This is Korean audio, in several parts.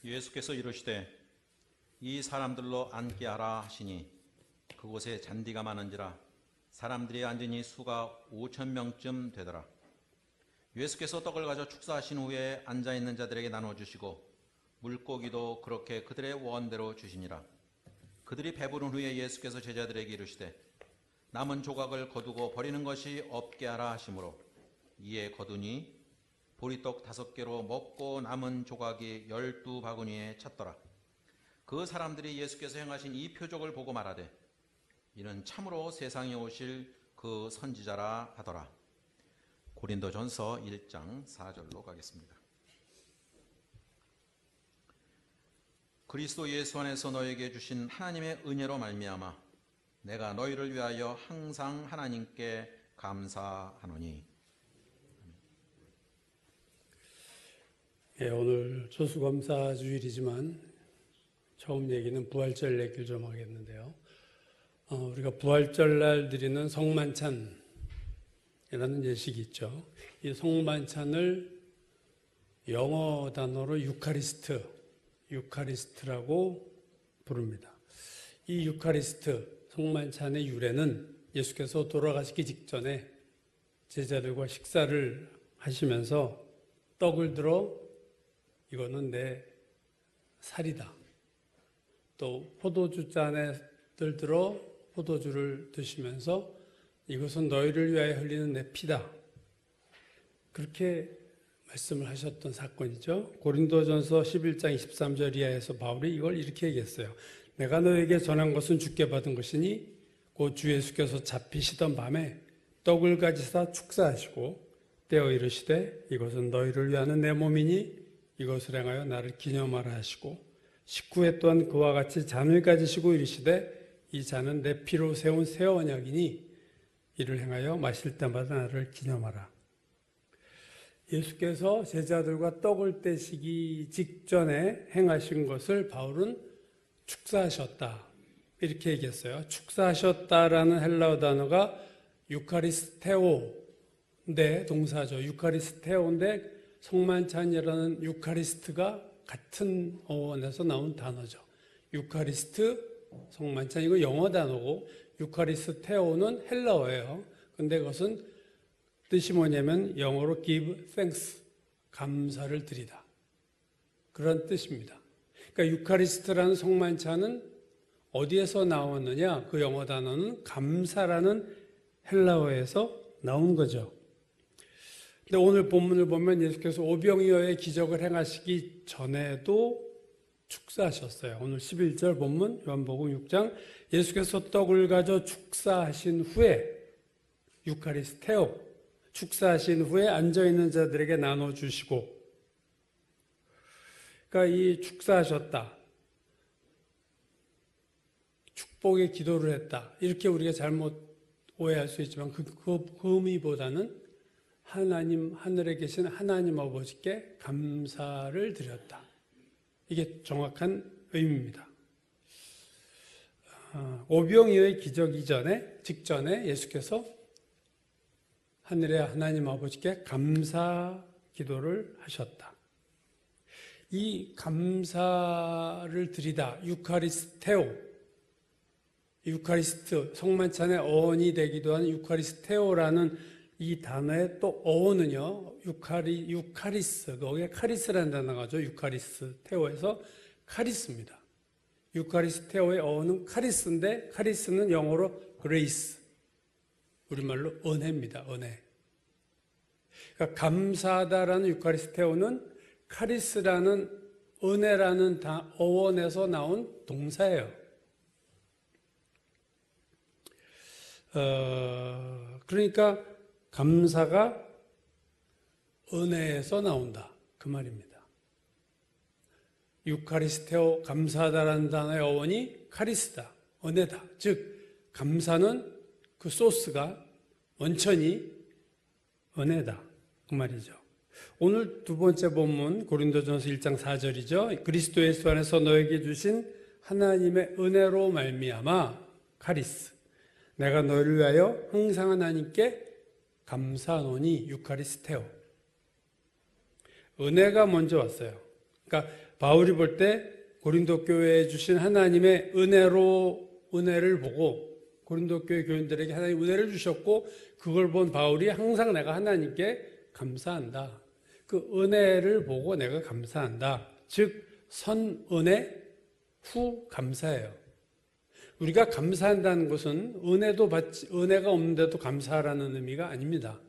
예수께서 이르시되 이 사람들로 앉게 하라 하시니 그곳에 잔디가 많은지라 사람들이 앉으니 수가 5,000명쯤 되더라. 예수께서 떡을 가져 축사하신 후에 앉아있는 자들에게 나눠주시고 물고기도 그렇게 그들의 원대로 주시니라. 그들이 배부른 후에 예수께서 제자들에게 이르시되 남은 조각을 거두고 버리는 것이 없게 하라 하시므로 이에 거두니 보리떡 5개로 먹고 남은 조각이 12바구니에 찼더라. 그 사람들이 예수께서 행하신 이 표적을 보고 말하되 이는 참으로 세상에 오실 그 선지자라 하더라. 고린도전서 1장 4절로 가겠습니다. 그리스도 예수 안에서 너에게 주신 하나님의 은혜로 말미암아 내가 너희를 위하여 항상 하나님께 감사하노니. 오늘 추수감사주일이지만 처음 얘기는 부활절 얘기를 좀 하겠는데요. 우리가 부활절날 드리는 성만찬이라는 예식이 있죠. 이 성만찬을 영어 단어로 유카리스트라고 부릅니다. 이 유카리스트, 성만찬의 유래는 예수께서 돌아가시기 직전에 제자들과 식사를 하시면서 떡을 들어 이거는 내 살이다. 또 포도주 잔에 들어 포도주를 드시면서 이것은 너희를 위하여 흘리는 내 피다. 그렇게 말씀을 하셨던 사건이죠. 고린도전서 11장 23절 이하에서 바울이 이걸 이렇게 얘기했어요. 내가 너에게 전한 것은 주께 받은 것이니 곧 주 예수께서 잡히시던 밤에 떡을 가지사 축사하시고 떼어 이르시되 이것은 너희를 위하는 내 몸이니 이것을 행하여 나를 기념하라 하시고 19회 또한 그와 같이 잔을 가지시고 이르시되 이 잔은 내 피로 세운 새 언약이니 이를 행하여 마실 때마다 나를 기념하라. 예수께서 제자들과 떡을 떼시기 직전에 행하신 것을 바울은 축사하셨다 이렇게 얘기했어요. 축사하셨다라는 헬라어 단어가 유카리스테오인데 동사죠. 유카리스테오인데 성만찬이라는 유카리스트가 같은 어원에서 나온 단어죠. 유카리스트, 성만찬 이거 영어 단어고 유카리스테오는 헬라어예요. 근데 그것은 뜻이 뭐냐면 영어로 give thanks, 감사를 드리다. 그런 뜻입니다. 그러니까 유카리스트라는 성만찬은 어디에서 나왔느냐? 그 영어 단어는 감사라는 헬라어에서 나온 거죠. 근데 오늘 본문을 보면 예수께서 오병이어의 기적을 행하시기 전에도 축사하셨어요. 오늘 11절 본문 요한복음 6장 예수께서 떡을 가져 축사하신 후에 유카리스테오 축사하신 후에 앉아있는 자들에게 나눠주시고 그러니까 이 축사하셨다. 축복의 기도를 했다. 이렇게 우리가 잘못 오해할 수 있지만 그 의미보다는 하늘에 계신 하나님 아버지께 감사를 드렸다. 이게 정확한 의미입니다. 오병이어의 기적 직전에 예수께서 하늘의 하나님 아버지께 감사 기도를 하셨다. 이 감사를 드리다, 유카리스트, 성만찬의 어원이 되기도 하는 유카리스테오라는 이 단어의 또 어원은요, 유카리스, 거기에 카리스라는 단어가죠. 유카리스테오에서 카리스입니다. 유카리스테오의 어원은 카리스인데, 카리스는 영어로 그레이스, 우리말로 은혜입니다. 은혜. 그러니까 감사하다라는 유카리스테오는 카리스라는 은혜라는 어원에서 나온 동사예요. 그러니까 감사가 은혜에서 나온다. 그 말입니다. 유카리스테오 감사하다라는 단어의 어원이 카리스다. 은혜다. 즉 감사는 그 소스가 원천이 은혜다. 그 말이죠. 오늘 두 번째 본문 고린도전서 1장 4절이죠. 그리스도 예수 안에서 너에게 주신 하나님의 은혜로 말미암아 카리스. 내가 너희를 위하여 항상 하나님께 감사하노니 유카리스테오. 은혜가 먼저 왔어요. 그러니까 바울이 볼 때 고린도 교회에 주신 하나님의 은혜를 보고 고린도 교회 교인들에게 하나님 은혜를 주셨고 그걸 본 바울이 항상 내가 하나님께 감사한다. 그 은혜를 보고 내가 감사한다. 즉 선은혜 후 감사해요. 우리가 감사한다는 것은 은혜가 없는데도 감사하라는 의미가 아닙니다.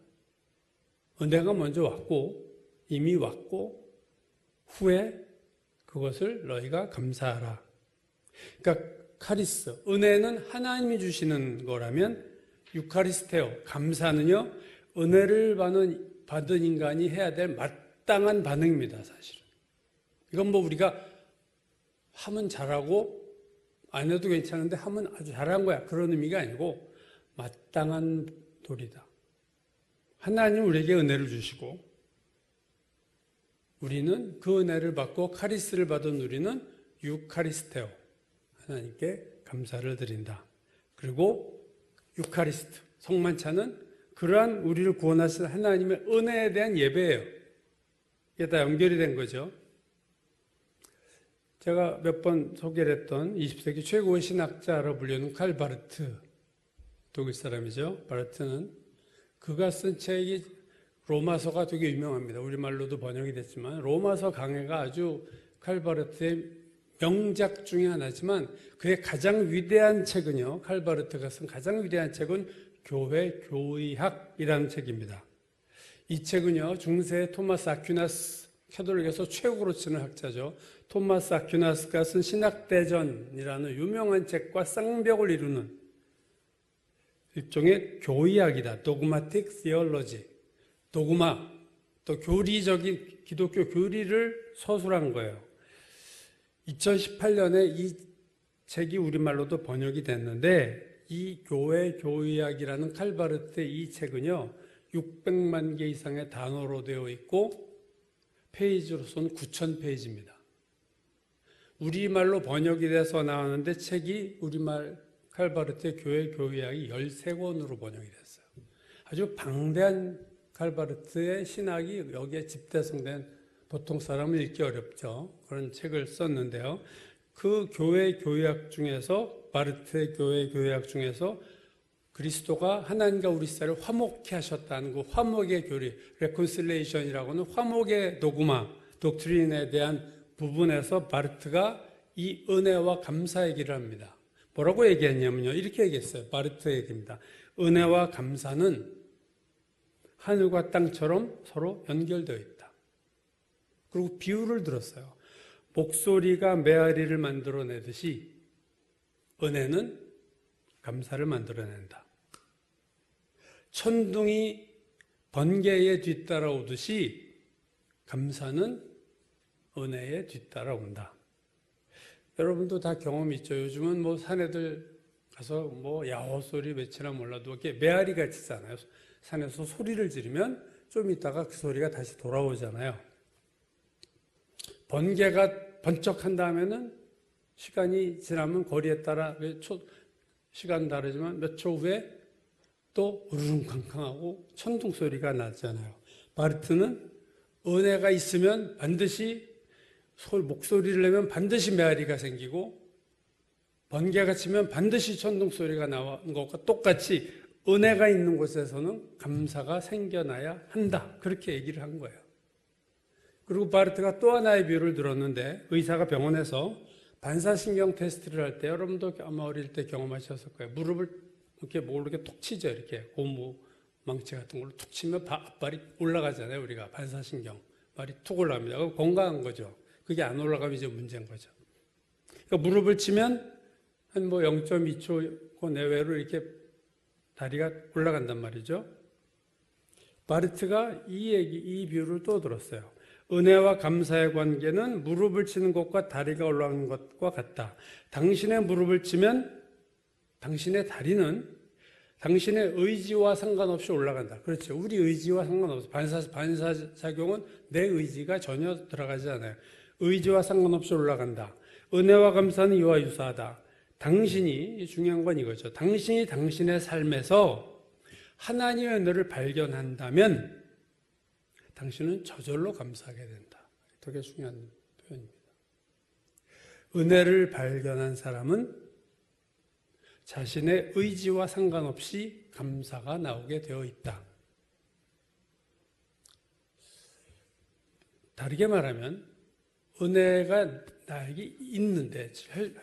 은혜가 먼저 왔고 이미 왔고 후에 그것을 너희가 감사하라. 그러니까 카리스, 은혜는 하나님이 주시는 거라면 유카리스테오, 감사는요 은혜를 받은 인간이 해야 될 마땅한 반응입니다. 사실은 이건 뭐 우리가 하면 잘하고 안 해도 괜찮은데 하면 아주 잘한 거야 그런 의미가 아니고 마땅한 도리다. 하나님 우리에게 은혜를 주시고 우리는 그 은혜를 받고 카리스를 받은 우리는 유카리스테오, 하나님께 감사를 드린다. 그리고 유카리스트, 성만찬은 그러한 우리를 구원하신 하나님의 은혜에 대한 예배예요. 이게 다 연결이 된 거죠. 제가 몇 번 소개를 했던 20세기 최고의 신학자로 불리는 칼 바르트, 독일 사람이죠. 바르트는 그가 쓴 책이 로마서가 되게 유명합니다. 우리말로도 번역이 됐지만 로마서 강해가 아주 칼 바르트의 명작 중에 하나지만 그의 가장 위대한 책은요. 칼 바르트가 쓴 가장 위대한 책은 교회 교의학이라는 책입니다. 이 책은요. 중세의 토마스 아퀴나스, 캐톨릭에서 최고로 치는 학자죠. 토마스 아퀴나스가 쓴 신학대전이라는 유명한 책과 쌍벽을 이루는 일종의 교의학이다. 도그마틱 티올로지. 도그마, 또 교리적인 기독교 교리를 서술한 거예요. 2018년에 이 책이 우리말로도 번역이 됐는데 이 교회 교의학이라는 칼바르트의 이 책은요. 600만 개 이상의 단어로 되어 있고 페이지로서는 9,000페이지입니다. 우리말로 번역이 돼서 나왔는데 책이 우리말 칼바르트의 교회 교의학이 13권으로 번역이 됐어요. 아주 방대한 칼바르트의 신학이 여기에 집대성된 보통 사람은 읽기 어렵죠. 그런 책을 썼는데요. 그 교회 교의학 중에서 바르트의 교회 교의학 중에서 그리스도가 하나님과 우리 사이를 화목케 하셨다는 그 화목의 교리, 레콘실레이션이라고 하는 화목의 도그마, 독트린에 대한 부분에서 바르트가 이 은혜와 감사 얘기를 합니다. 뭐라고 얘기했냐면요. 이렇게 얘기했어요. 바르트 얘기입니다. 은혜와 감사는 하늘과 땅처럼 서로 연결되어 있다. 그리고 비유를 들었어요. 목소리가 메아리를 만들어내듯이 은혜는 감사를 만들어낸다. 천둥이 번개에 뒤따라오듯이 감사는 은혜에 뒤따라온다. 여러분도 다 경험 있죠. 요즘은 뭐 산에들 가서 뭐 야호 소리 며칠이나 몰라도 이렇게 메아리 같이 있잖아요. 산에서 소리를 지르면 좀 있다가 그 소리가 다시 돌아오잖아요. 번개가 번쩍한 다음에는 시간이 지나면 거리에 따라 시간 다르지만 몇 초 후에 또 우르릉캉캉하고 천둥 소리가 나잖아요. 바르트는 은혜가 있으면 반드시 목소리를 내면 반드시 메아리가 생기고 번개가 치면 반드시 천둥 소리가 나오는 것과 똑같이 은혜가 있는 곳에서는 감사가 생겨나야 한다. 그렇게 얘기를 한 거예요. 그리고 바르트가 또 하나의 비유를 들었는데 의사가 병원에서 반사신경 테스트를 할 때 여러분도 아마 어릴 때 경험하셨을 거예요. 무릎을 이렇게 모르게 톡 치죠. 이렇게 고무 망치 같은 걸로 툭 치면 앞발이 올라가잖아요. 우리가 반사신경 발이 툭 올라갑니다. 그럼 건강한 거죠. 그게 안 올라가면 이제 문제인 거죠. 그러니까 무릎을 치면 한 뭐 0.2초 내외로 이렇게 다리가 올라간단 말이죠. 바르트가 이 비유를 또 들었어요. 은혜와 감사의 관계는 무릎을 치는 것과 다리가 올라가는 것과 같다. 당신의 무릎을 치면 당신의 다리는 당신의 의지와 상관없이 올라간다. 그렇죠. 우리 의지와 상관없이 반사작용은 내 의지가 전혀 들어가지 않아요. 의지와 상관없이 올라간다. 은혜와 감사는 이와 유사하다. 당신이, 중요한 건 이거죠. 당신이 당신의 삶에서 하나님의 은혜를 발견한다면 당신은 저절로 감사하게 된다. 되게 중요한 표현입니다. 은혜를 발견한 사람은 자신의 의지와 상관없이 감사가 나오게 되어 있다. 다르게 말하면 은혜가 나에게 있는데,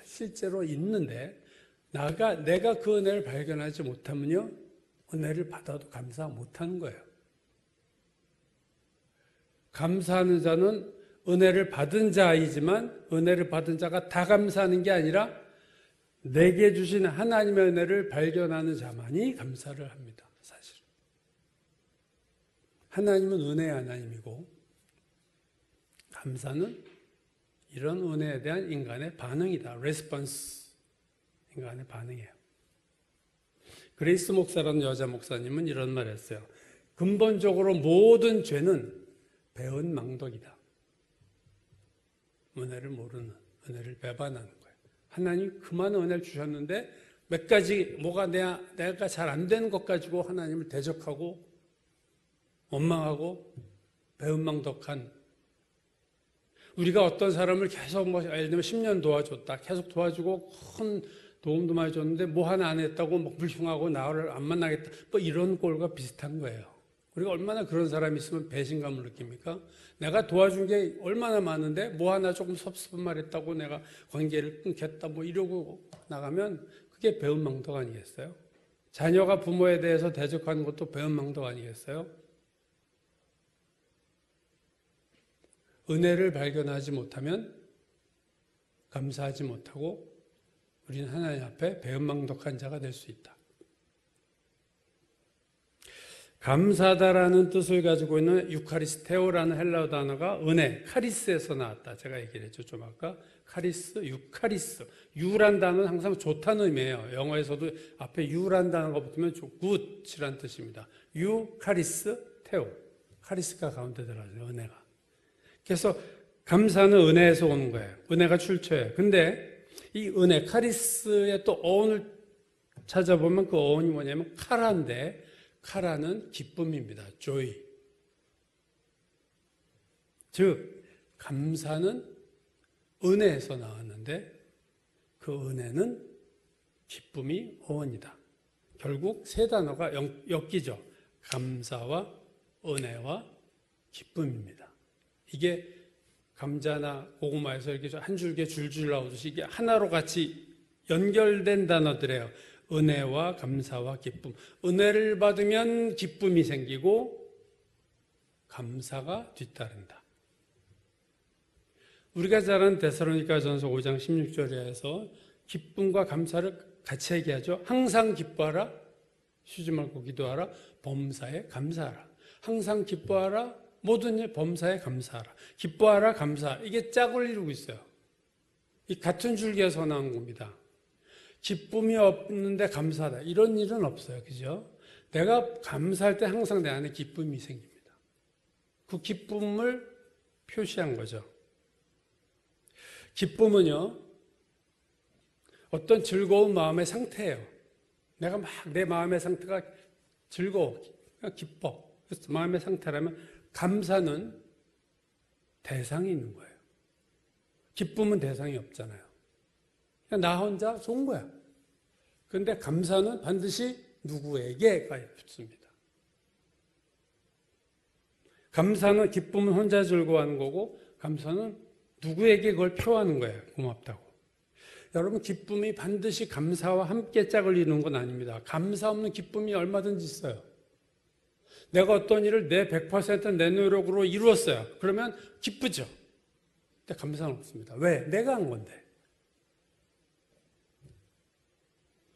실제로 있는데 내가 그 은혜를 발견하지 못하면요, 은혜를 받아도 감사 못하는 거예요. 감사하는 자는 은혜를 받은 자이지만 은혜를 받은 자가 다 감사하는 게 아니라 내게 주신 하나님의 은혜를 발견하는 자만이 감사를 합니다. 사실 하나님은 은혜의 하나님이고 감사는 이런 은혜에 대한 인간의 반응이다. 레스폰스, 인간의 반응이에요. 그레이스 목사라는 여자 목사님은 이런 말을 했어요. 근본적으로 모든 죄는 배은 망덕이다. 은혜를 모르는, 은혜를 배반하는 거예요. 하나님 그만 은혜를 주셨는데 몇 가지 뭐가 내가 잘 안 되는 것 가지고 하나님을 대적하고 원망하고 배은망덕한, 우리가 어떤 사람을 계속 예를 들면 10년 도와줬다, 계속 도와주고 큰 도움도 많이 줬는데 뭐 하나 안 했다고 막 불평하고 나를 안 만나겠다, 뭐 이런 꼴과 비슷한 거예요. 우리가 얼마나 그런 사람이 있으면 배신감을 느낍니까? 내가 도와준 게 얼마나 많은데 뭐 하나 조금 섭섭한 말 했다고 내가 관계를 끊겠다 뭐 이러고 나가면 그게 배은망덕 아니겠어요? 자녀가 부모에 대해서 대적하는 것도 배은망덕 아니겠어요? 은혜를 발견하지 못하면 감사하지 못하고 우리는 하나님 앞에 배은망덕한 자가 될 수 있다. 감사하다라는 뜻을 가지고 있는 유카리스테오라는 헬라어 단어가 은혜, 카리스에서 나왔다. 제가 얘기를 했죠, 좀 아까. 카리스, 유카리스. 유란 단어는 항상 좋다는 의미예요. 영어에서도 앞에 유란 단어가 붙으면 굿이라는 뜻입니다. 유카리스테오. 카리스가 가운데 들어가죠, 은혜가. 그래서 감사는 은혜에서 오는 거예요. 은혜가 출처예요. 근데 이 은혜, 카리스의 또 어원을 찾아보면 그 어원이 뭐냐면 카라인데, 카라는 기쁨입니다. joy. 즉 감사는 은혜에서 나왔는데 그 은혜는 기쁨이 어원이다. 결국 세 단어가 엮이죠. 감사와 은혜와 기쁨입니다. 이게 감자나 고구마에서 이렇게 한 줄기 줄줄 나오듯이 이게 하나로 같이 연결된 단어들이에요. 은혜와 감사와 기쁨. 은혜를 받으면 기쁨이 생기고 감사가 뒤따른다. 우리가 잘 아는 데살로니가전서 5장 16절에서 기쁨과 감사를 같이 얘기하죠. 항상 기뻐하라, 쉬지 말고 기도하라, 범사에 감사하라. 항상 기뻐하라, 모든 일 범사에 감사하라. 기뻐하라, 감사. 이게 짝을 이루고 있어요. 이 같은 줄기에서 나온 겁니다. 기쁨이 없는데 감사하다. 이런 일은 없어요. 그죠? 내가 감사할 때 항상 내 안에 기쁨이 생깁니다. 그 기쁨을 표시한 거죠. 기쁨은요, 어떤 즐거운 마음의 상태예요. 내가 막 내 마음의 상태가 즐거워, 기뻐. 그래서 마음의 상태라면 감사는 대상이 있는 거예요. 기쁨은 대상이 없잖아요. 그냥 나 혼자 좋은 거야. 그런데 감사는 반드시 누구에게가 붙습니다. 감사는, 기쁨은 혼자 즐거워하는 거고 감사는 누구에게 그걸 표하는 거예요. 고맙다고. 여러분, 기쁨이 반드시 감사와 함께 짝을 이루는 건 아닙니다. 감사 없는 기쁨이 얼마든지 있어요. 내가 어떤 일을 내 100% 내 노력으로 이루었어요. 그러면 기쁘죠. 근데 감사는 없습니다. 왜? 내가 한 건데.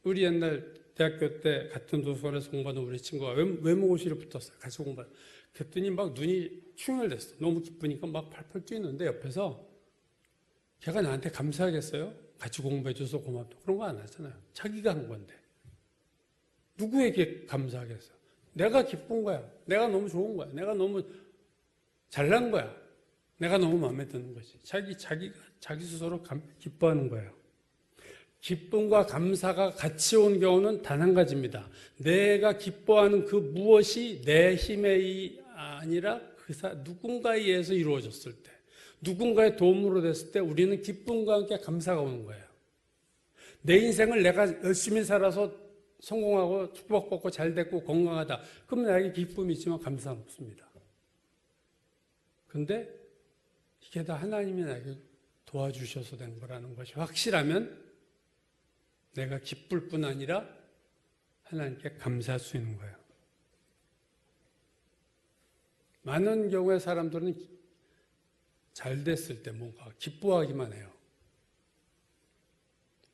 우리 옛날 대학교 때 같은 도서관에서 공부하는 우리 친구가 외모고시를 붙었어요. 같이 공부하는. 그랬더니 막 눈이 충혈됐어. 너무 기쁘니까 막 팔팔 뛰는데 옆에서 걔가 나한테 감사하겠어요? 같이 공부해줘서 고맙다. 그런 거 안 하잖아요. 자기가 한 건데. 누구에게 감사하겠어요? 내가 기쁜 거야. 내가 너무 좋은 거야. 내가 너무 잘난 거야. 내가 너무 마음에 드는 거지. 자기 스스로 기뻐하는 거예요. 기쁨과 감사가 같이 온 경우는 단 한 가지입니다. 내가 기뻐하는 그 무엇이 내 힘이 아니라 누군가에 의해서 이루어졌을 때, 누군가의 도움으로 됐을 때 우리는 기쁨과 함께 감사가 오는 거예요. 내 인생을 내가 열심히 살아서 성공하고 축복받고 잘 됐고 건강하다. 그럼 나에게 기쁨이 있지만 감사는 없습니다. 그런데 이게 다 하나님이 나에게 도와주셔서 된 거라는 것이 확실하면 내가 기쁠 뿐 아니라 하나님께 감사할 수 있는 거예요. 많은 경우에 사람들은 잘 됐을 때 뭔가 기뻐하기만 해요.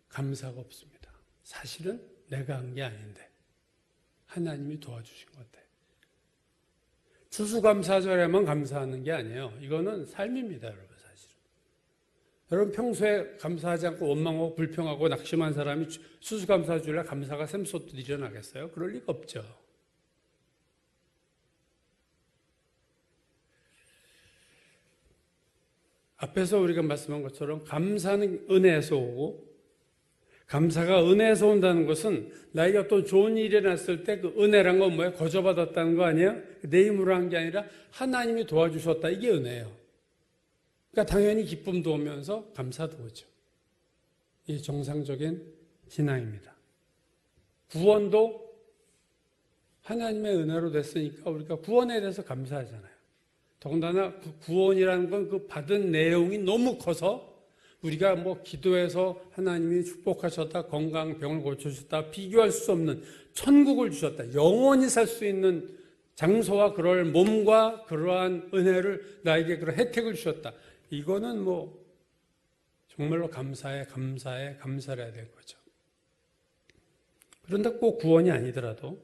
감사가 없습니다. 사실은 내가 한 게 아닌데 하나님이 도와주신 건데. 추수감사절에만 감사하는 게 아니에요. 이거는 삶입니다, 여러분. 사실은 여러분 평소에 감사하지 않고 원망하고 불평하고 낙심한 사람이 추수감사절에 감사가 샘솟듯 일어나겠어요? 그럴 리가 없죠. 앞에서 우리가 말씀한 것처럼 감사는 은혜에서 오고, 감사가 은혜에서 온다는 것은 나에게 어떤 좋은 일이 일어났을 때 그 은혜란 건 뭐예요? 거저받았다는 거 아니에요? 내 힘으로 한 게 아니라 하나님이 도와주셨다. 이게 은혜예요. 그러니까 당연히 기쁨도 오면서 감사도 오죠. 이게 정상적인 신앙입니다. 구원도 하나님의 은혜로 됐으니까 우리가 구원에 대해서 감사하잖아요. 더군다나 그 구원이라는 건 그 받은 내용이 너무 커서 우리가 뭐 기도해서 하나님이 축복하셨다, 건강, 병을 고쳐주셨다, 비교할 수 없는 천국을 주셨다, 영원히 살 수 있는 장소와 그럴 몸과 그러한 은혜를 나에게 그런 혜택을 주셨다. 이거는 뭐 정말로 감사를 해야 될 거죠. 그런데 꼭 구원이 아니더라도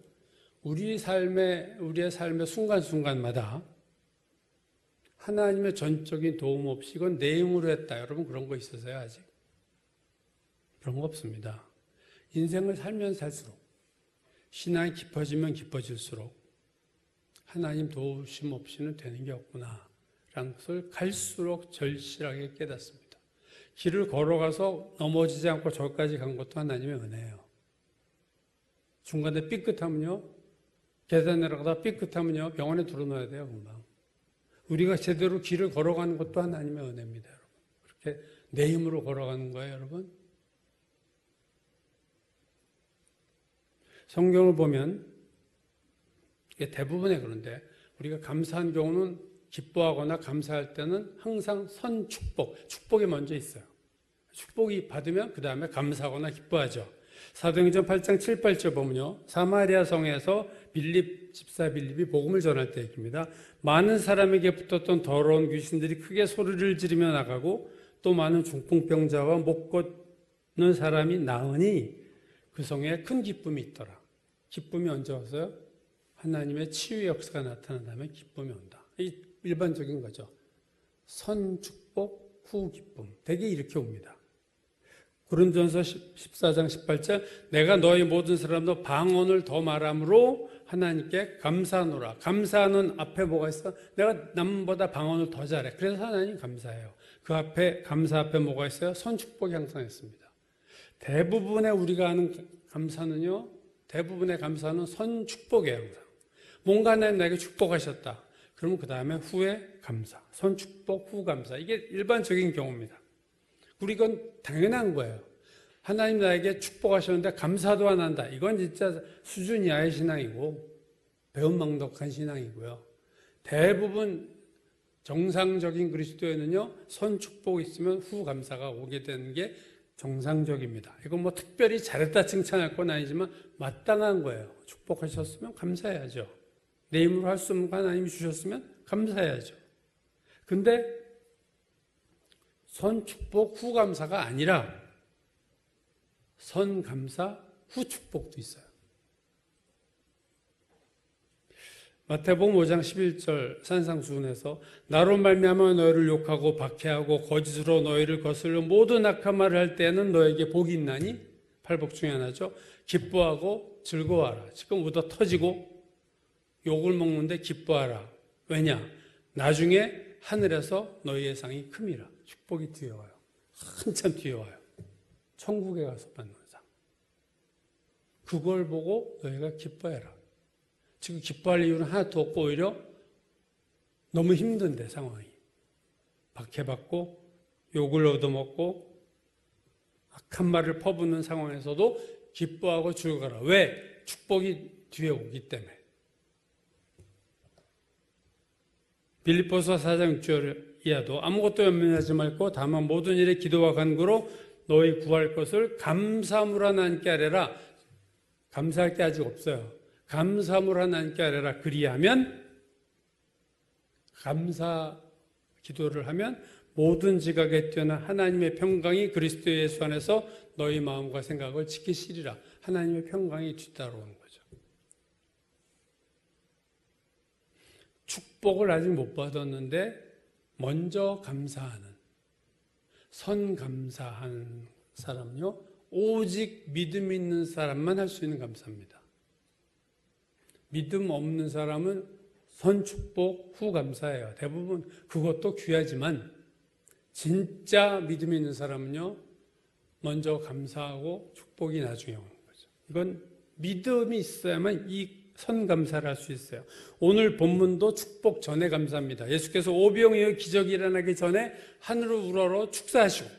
우리의 삶의 순간순간마다 하나님의 전적인 도움 없이 이건 내 힘으로 했다. 여러분 그런 거 있으세요 아직? 그런 거 없습니다. 인생을 살면 살수록 신앙이 깊어지면 깊어질수록 하나님 도우심 없이는 되는 게 없구나 라는 것을 갈수록 절실하게 깨닫습니다. 길을 걸어가서 넘어지지 않고 저기까지 간 것도 하나님의 은혜예요. 중간에 삐끗하면요, 계단 내려가다 삐끗하면요 병원에 들어넣어야 돼요. 금방. 우리가 제대로 길을 걸어가는 것도 하나님의 은혜입니다, 여러분. 그렇게 내 힘으로 걸어가는 거예요, 여러분. 성경을 보면 이게 대부분의 그런데 우리가 감사한 경우는 기뻐하거나 감사할 때는 항상 축복이 먼저 있어요. 축복이 받으면 그 다음에 감사하거나 기뻐하죠. 사도행전 8장 7, 8절 보면요, 사마리아 성에서 집사 빌립이 복음을 전할 때 얘기입니다. 많은 사람에게 붙었던 더러운 귀신들이 크게 소리를 지르며 나가고 또 많은 중풍병자와 못 걷는 사람이 나으니 그 성에 큰 기쁨이 있더라. 기쁨이 언제 왔어요? 하나님의 치유의 역사가 나타난다면 기쁨이 온다. 이 일반적인 거죠. 선 축복, 후 기쁨. 대개 이렇게 옵니다. 고린도전서 14장 18절 내가 너희 모든 사람도 방언을 더 말함으로 하나님께 감사하노라. 감사하는 앞에 뭐가 있어? 내가 남보다 방언을 더 잘해. 그래서 하나님 감사해요. 그 앞에 감사 앞에 뭐가 있어요? 선축복이 항상 있습니다. 대부분의 우리가 하는 감사는요, 대부분의 감사는 선축복이에요. 항상. 뭔가 하나님 나에게 축복하셨다. 그러면 그 다음에 후에 감사. 선축복, 후 감사. 이게 일반적인 경우입니다. 우리가 이건 당연한 거예요. 하나님 나에게 축복하셨는데 감사도 안 한다. 이건 진짜 수준 이하의 신앙이고 배은망덕한 신앙이고요. 대부분 정상적인 그리스도에는요, 선축복이 있으면 후 감사가 오게 되는 게 정상적입니다. 이건 뭐 특별히 잘했다 칭찬할 건 아니지만 마땅한 거예요. 축복하셨으면 감사해야죠. 내 힘으로 할 수 없는 거 하나님이 주셨으면 감사해야죠. 근데 선축복, 후 감사가 아니라 선감사, 후 축복도 있어요. 마태복음 5장 11절 산상수훈에서 나로 말미암아 너희를 욕하고 박해하고 거짓으로 너희를 거슬러 모든 악한 말을 할 때에는 너에게 복이 있나니, 팔복 중에 하나죠. 기뻐하고 즐거워하라. 지금 웃어 터지고 욕을 먹는데 기뻐하라. 왜냐? 나중에 하늘에서 너희의 상이 큼이라. 축복이 뒤에 와요. 한참 뒤에 와요. 천국에 가서 받는 상. 그걸 보고 너희가 기뻐해라. 지금 기뻐할 이유는 하나도 없고 오히려 너무 힘든데 상황이. 박해받고 욕을 얻어먹고 악한 말을 퍼붓는 상황에서도 기뻐하고 즐거워라. 왜? 축복이 뒤에 오기 때문에. 빌립보서 4장 6절 이하도 아무것도 염려하지 말고 다만 모든 일에 기도와 간구로 너희 구할 것을 감사함으로 하나님께 아뢰라. 감사할 게 아직 없어요. 감사함으로 하나님께 아뢰라. 그리하면 감사 기도를 하면 모든 지각에 뛰어난 하나님의 평강이 그리스도 예수 안에서 너희 마음과 생각을 지키시리라. 하나님의 평강이 뒤따라오는 거죠. 축복을 아직 못 받았는데 먼저 감사하는, 선감사하는 사람요, 오직 믿음 있는 사람만 할 수 있는 감사입니다. 믿음 없는 사람은 선축복 후 감사해요. 대부분 그것도 귀하지만 진짜 믿음 있는 사람은요, 먼저 감사하고 축복이 나중에 오는 거죠. 이건 믿음이 있어야만 이 선감사를 할 수 있어요. 오늘 본문도 축복 전에 감사합니다. 예수께서 오병이어 기적이 일어나기 전에 하늘을 우러러 축사하시고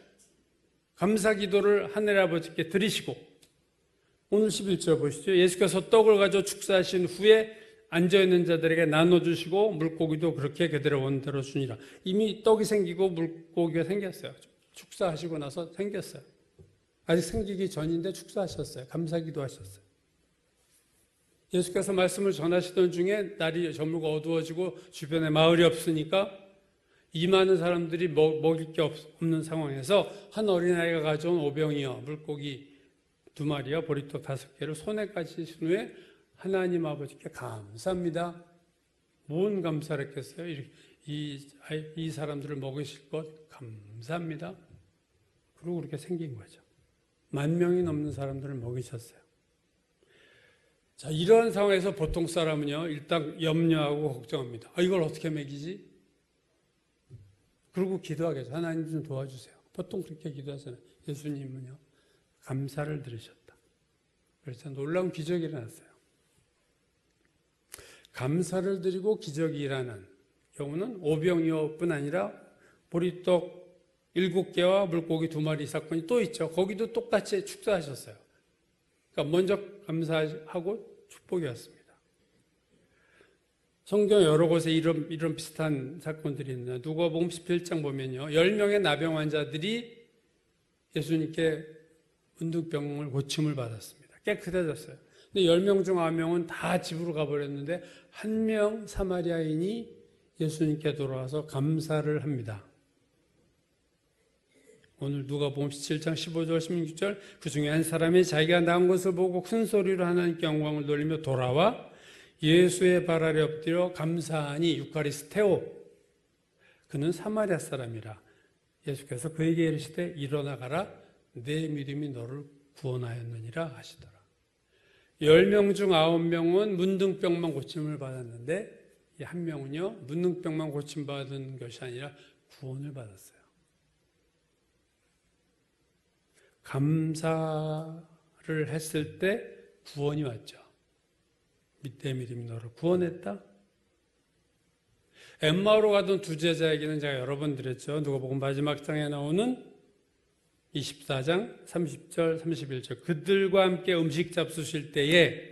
감사 기도를 하늘 아버지께 드리시고 오늘 11절 보시죠. 예수께서 떡을 가져 축사하신 후에 앉아있는 자들에게 나눠주시고 물고기도 그렇게 그대로 원대로 주니라. 이미 떡이 생기고 물고기가 생겼어요. 축사하시고 나서 생겼어요. 아직 생기기 전인데 축사하셨어요. 감사기도 하셨어요. 예수께서 말씀을 전하시던 중에 날이 저물고 어두워지고 주변에 마을이 없으니까 이 많은 사람들이 먹일 게 없는 상황에서 한 어린아이가 가져온 오병이어 물고기 2마리와 보리떡 5개를 손에 가지신 후에 하나님 아버지께 감사합니다. 뭔 감사를 했겠어요? 이 사람들을 먹이실 것 감사합니다. 그리고 그렇게 생긴 거죠. 10,000명이 넘는 사람들을 먹이셨어요. 자, 이러한 상황에서 보통 사람은요, 일단 염려하고 걱정합니다. 이걸 어떻게 먹이지? 그리고 기도하겠죠. 하나님 좀 도와주세요. 보통 그렇게 기도하잖아요. 예수님은요, 감사를 들으셨다. 그래서 놀라운 기적이 일어났어요. 감사를 드리고 기적이 일어나는 경우는 오병이어뿐 아니라 보리떡 7개와 물고기 2마리 사건이 또 있죠. 거기도 똑같이 축사하셨어요. 그러니까 먼저 감사하고 축복이 왔습니다. 성경 여러 곳에 이런 비슷한 사건들이 있는데 누가복음 17장 보면요. 10명의 나병 환자들이 예수님께 문둥병을 고침을 받았습니다. 깨끗해졌어요. 근데 10명 중 9명은 다 집으로 가버렸는데 한 명 사마리아인이 예수님께 돌아와서 감사를 합니다. 오늘 누가복음 17장 15절 16절 그 중에 한 사람이 자기가 나은 것을 보고 큰 소리로 하나님께 영광을 돌리며 돌아와 예수의 발 아래 엎드려 감사하니 유카리스테오 그는 사마리아 사람이라. 예수께서 그에게 이르시되 일어나 가라 내 믿음이 너를 구원하였느니라 하시더라. 10명 중 9명은 문둥병만 고침을 받았는데 이 한 명은요 문둥병만 고침받은 것이 아니라 구원을 받았어요. 감사를 했을 때 구원이 왔죠. 내 믿음이 너를 구원했다. 엠마오로 가던 두 제자에게는 제가 여러 번 드렸죠. 누가복음 마지막 장에 나오는 24장 30절 31절 그들과 함께 음식 잡수실 때에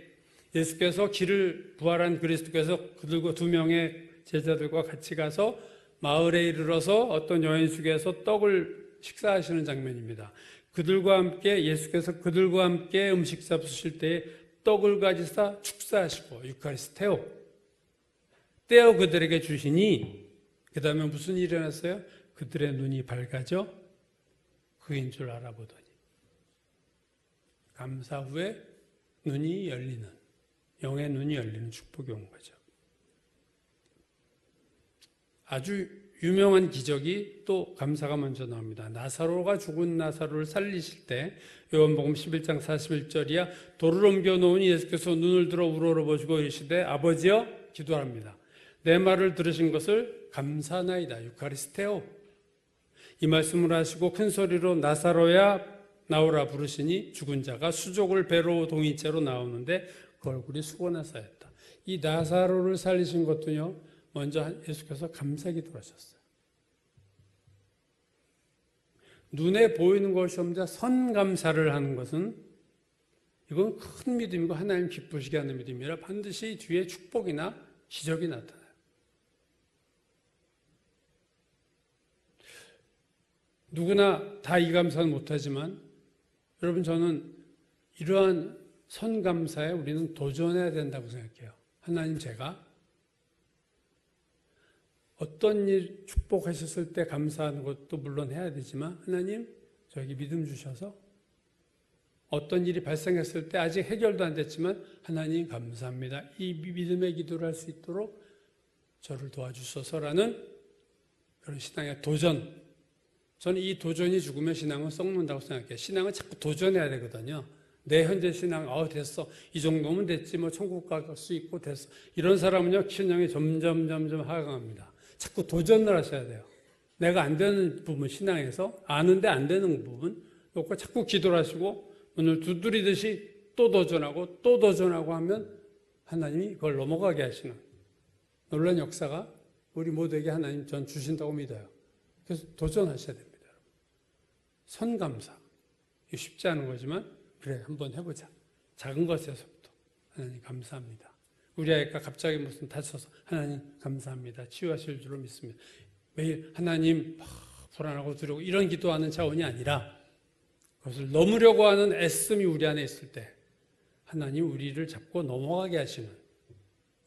예수께서 길을 부활한 그리스도께서 그들과 2명의 제자들과 같이 가서 마을에 이르러서 어떤 여인숙에서 떡을 식사하시는 장면입니다. 예수께서 그들과 함께 음식 잡수실 때에 떡을 가지사 축사하시고 유카리스테오 떼어 그들에게 주시니 그 다음에 무슨 일이 일어났어요? 그들의 눈이 밝아져 그인 줄 알아보더니 감사 후에 눈이 열리는 영의 눈이 열리는 축복이 온 거죠. 아주 유명한 기적이 또 감사가 먼저 나옵니다. 나사로가 죽은 나사로를 살리실 때 요한복음 11장 41절이야 돌을 옮겨 놓으니 예수께서 눈을 들어 우러러보시고 이르시되 아버지여 기도합니다. 내 말을 들으신 것을 감사나이다. 유카리스테오 이 말씀을 하시고 큰 소리로 나사로야 나오라 부르시니 죽은 자가 수족을 배로 동이째로 나오는데 그 얼굴이 수건에 쌓였다. 이 나사로를 살리신 것도요 먼저 예수께서 감사기도를 하셨어요. 눈에 보이는 것이 없자 선감사를 하는 것은 이건 큰 믿음이고 하나님 기쁘시게 하는 믿음이라 반드시 뒤에 축복이나 기적이 나타나요. 누구나 다 이 감사는 못하지만 여러분 저는 이러한 선감사에 우리는 도전해야 된다고 생각해요. 하나님 제가 어떤 일 축복하셨을 때 감사하는 것도 물론 해야 되지만 하나님 저에게 믿음 주셔서 어떤 일이 발생했을 때 아직 해결도 안 됐지만 하나님 감사합니다. 이 믿음의 기도를 할 수 있도록 저를 도와주소서라는 그런 신앙의 도전. 저는 이 도전이 죽으면 신앙은 썩는다고 생각해요. 신앙은 자꾸 도전해야 되거든요. 내 현재 신앙, 됐어. 이 정도면 됐지. 뭐 천국 갈 수 있고 됐어. 이런 사람은요, 신앙이 점점 하강합니다. 자꾸 도전을 하셔야 돼요. 내가 안 되는 부분, 신앙에서 아는데 안 되는 부분, 그거 자꾸 기도를 하시고 문을 두드리듯이 또 도전하고 하면 하나님이 그걸 넘어가게 하시는 놀라운 역사가 우리 모두에게 하나님 전 주신다고 믿어요. 그래서 도전하셔야 됩니다. 선감사. 이게 쉽지 않은 거지만 그래 한번 해보자. 작은 것에서부터 하나님 감사합니다. 우리 아이가 갑자기 무슨 다쳐서 하나님 감사합니다. 치유하실 줄로 믿습니다. 매일 하나님 불안하고 두려워 이런 기도하는 차원이 아니라 그것을 넘으려고 하는 애씀이 우리 안에 있을 때 하나님 우리를 잡고 넘어가게 하시는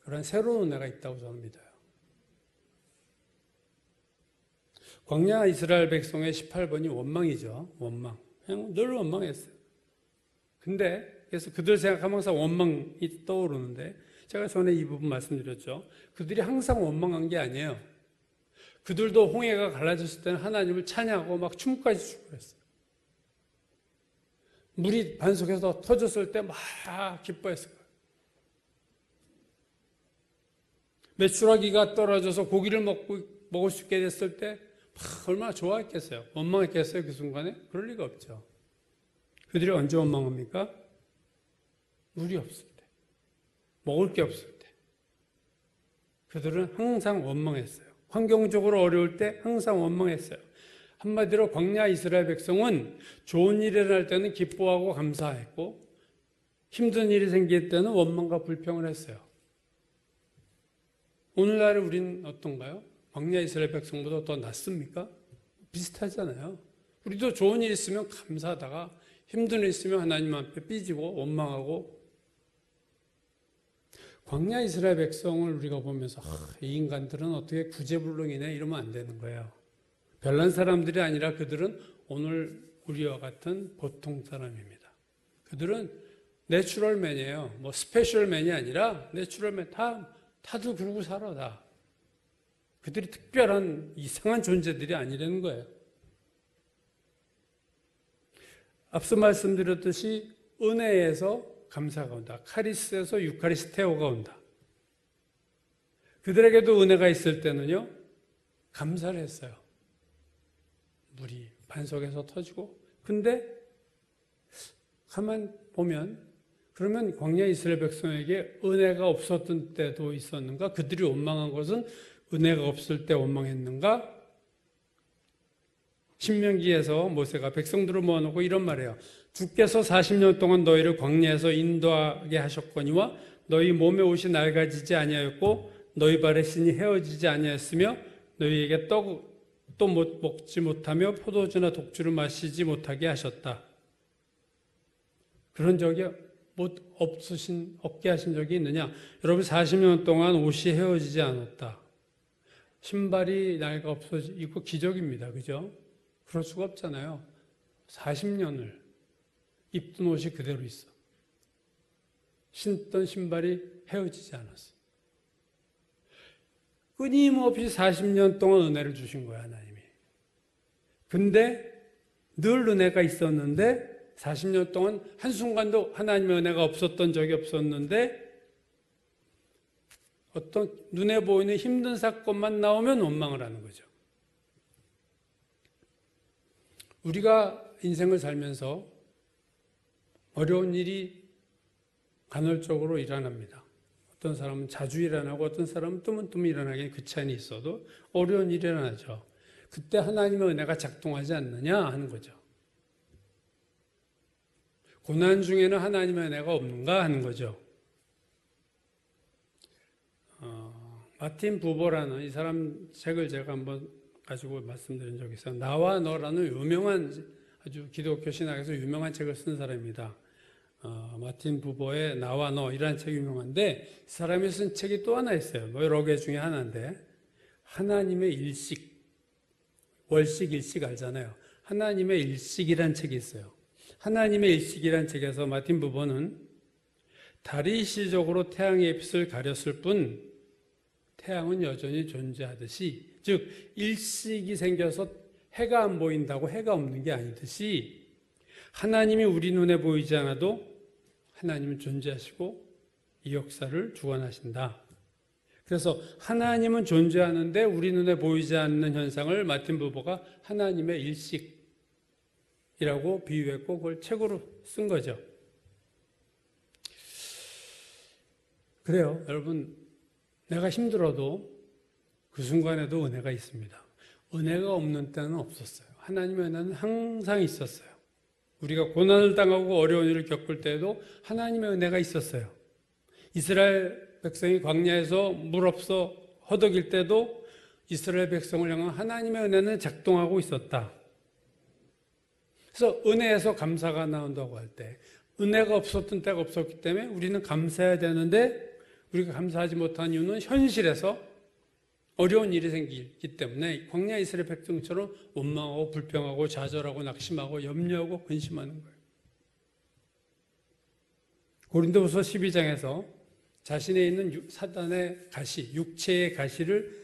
그런 새로운 은혜가 있다고 저는 믿어요. 광야 이스라엘 백성의 18번이 원망이죠. 원망. 그냥 늘 원망했어요. 근데 그래서 그들 생각하면 항상 원망이 떠오르는데 제가 전에 이 부분 말씀드렸죠. 그들이 항상 원망한 게 아니에요. 그들도 홍해가 갈라졌을 때는 하나님을 찬양하고 막 춤까지 추고 그랬어요. 물이 반석에서 터졌을 때 막 기뻐했을 거예요. 메추라기가 떨어져서 고기를 먹을 수 있게 됐을 때 얼마나 좋아했겠어요. 원망했겠어요. 그 순간에? 그럴 리가 없죠. 그들이 언제 원망합니까? 물이 없을 때, 먹을 게 없을 때. 그들은 항상 원망했어요. 환경적으로 어려울 때 항상 원망했어요. 한마디로 광야 이스라엘 백성은 좋은 일이 일어날 때는 기뻐하고 감사했고 힘든 일이 생길 때는 원망과 불평을 했어요. 오늘날에 우리는 어떤가요? 광야 이스라엘 백성보다 더 낫습니까? 비슷하잖아요. 우리도 좋은 일 있으면 감사하다가 힘든 일 있으면 하나님 앞에 삐지고 원망하고. 광야 이스라엘 백성을 우리가 보면서 이 인간들은 어떻게 구제불능이네 이러면 안 되는 거예요. 별난 사람들이 아니라 그들은 오늘 우리와 같은 보통 사람입니다. 그들은 내추럴맨이에요. 뭐 스페셜맨이 아니라 내추럴맨. 다들 그러고 살아 다. 그들이 특별한 이상한 존재들이 아니라는 거예요. 앞서 말씀드렸듯이 은혜에서 감사가 온다. 카리스에서 유카리스테오가 온다. 그들에게도 은혜가 있을 때는요, 감사를 했어요. 물이 반석에서 터지고. 근데 가만 보면 그러면 광야 이스라엘 백성에게 은혜가 없었던 때도 있었는가? 그들이 원망한 것은 은혜가 없을 때 원망했는가? 신명기에서 모세가 백성들을 모아놓고 이런 말이에요. 주께서 40년 동안 너희를 광야에서 인도하게 하셨거니와 너희 몸에 옷이 낡아지지 아니하였고 너희 발의 신이 헤어지지 아니하였으며 너희에게 떡도 먹지 못하며 포도주나 독주를 마시지 못하게 하셨다. 그런 적이 없게 하신 적이 있느냐? 여러분 40년 동안 옷이 헤어지지 않았다. 신발이 낡아 없어지고 기적입니다. 그죠? 그럴 수가 없잖아요. 40년을 입던 옷이 그대로 있어. 신던 신발이 헤어지지 않았어. 끊임없이 40년 동안 은혜를 주신 거야, 하나님이. 근데 늘 은혜가 있었는데 40년 동안 한순간도 하나님의 은혜가 없었던 적이 없었는데 어떤 눈에 보이는 힘든 사건만 나오면 원망을 하는 거죠. 우리가 인생을 살면서 어려운 일이 간헐적으로 일어납니다. 어떤 사람은 자주 일어나고 어떤 사람은 뜨문뜨문 일어나긴 그 차이는 있어도 어려운 일이 일어나죠. 그때 하나님의 은혜가 작동하지 않느냐 하는 거죠. 고난 중에는 하나님의 은혜가 없는가 하는 거죠. 마틴 부버라는 이 사람 책을 제가 한번 가지고 말씀드린 적이 있어요. 나와 너라는 유명한, 아주 기독교 신학에서 유명한 책을 쓴 사람입니다. 마틴 부버의 나와 너 이라는 책이 유명한데, 이 사람이 쓴 책이 또 하나 있어요. 뭐 여러 개 중에 하나인데, 하나님의 일식, 월식, 일식 알잖아요. 하나님의 일식이라는 책이 있어요. 하나님의 일식이라는 책에서 마틴 부버는 달이 시적으로 태양의 빛을 가렸을 뿐 태양은 여전히 존재하듯이, 즉 일식이 생겨서 해가 안 보인다고 해가 없는 게 아니듯이 하나님이 우리 눈에 보이지 않아도 하나님은 존재하시고 이 역사를 주관하신다. 그래서 하나님은 존재하는데 우리 눈에 보이지 않는 현상을 마틴 부버가 하나님의 일식이라고 비유했고 그걸 책으로 쓴 거죠. 그래요. 여러분, 내가 힘들어도 그 순간에도 은혜가 있습니다. 은혜가 없는 때는 없었어요. 하나님의 은혜는 항상 있었어요. 우리가 고난을 당하고 어려운 일을 겪을 때에도 하나님의 은혜가 있었어요. 이스라엘 백성이 광야에서 물 없어 허덕일 때도 이스라엘 백성을 향한 하나님의 은혜는 작동하고 있었다. 그래서 은혜에서 감사가 나온다고 할 때, 은혜가 없었던 때가 없었기 때문에 우리는 감사해야 되는데 우리가 감사하지 못한 이유는 현실에서 어려운 일이 생기기 때문에 광야 이스라엘 백성처럼 원망하고 불평하고 좌절하고 낙심하고 염려하고 근심하는 거예요. 고린도후서 12장에서 자신에 있는 사단의 가시, 육체의 가시를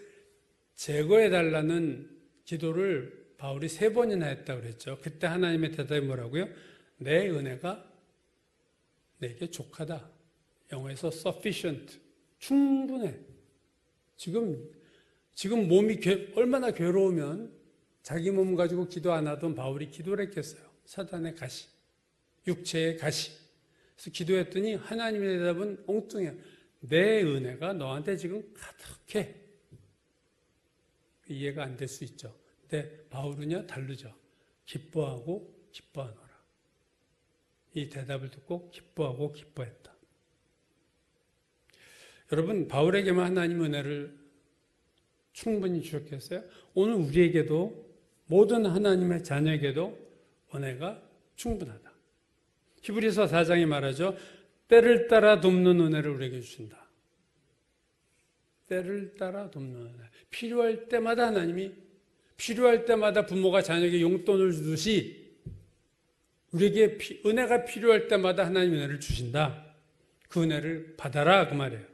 제거해달라는 기도를 바울이 3번이나 했다고 그랬죠. 그때 하나님의 대답이 뭐라고요? 내 은혜가 내게 족하다. 영어에서 sufficient, 충분해. 지금 몸이 얼마나 괴로우면 자기 몸 가지고 기도 안 하던 바울이 기도를 했겠어요. 사단의 가시, 육체의 가시. 그래서 기도했더니 하나님의 대답은 엉뚱해요. 내 은혜가 너한테 지금 가득해. 이해가 안 될 수 있죠. 근데 바울은요 다르죠. 기뻐하고 기뻐하노라. 이 대답을 듣고 기뻐하고 기뻐했다. 여러분, 바울에게만 하나님 은혜를 충분히 주셨겠어요? 오늘 우리에게도, 모든 하나님의 자녀에게도 은혜가 충분하다. 히브리서 4장이 말하죠. 때를 따라 돕는 은혜를 우리에게 주신다. 때를 따라 돕는 은혜. 필요할 때마다 하나님이, 필요할 때마다 부모가 자녀에게 용돈을 주듯이 우리에게 은혜가 필요할 때마다 하나님 은혜를 주신다. 그 은혜를 받아라, 그 말이에요.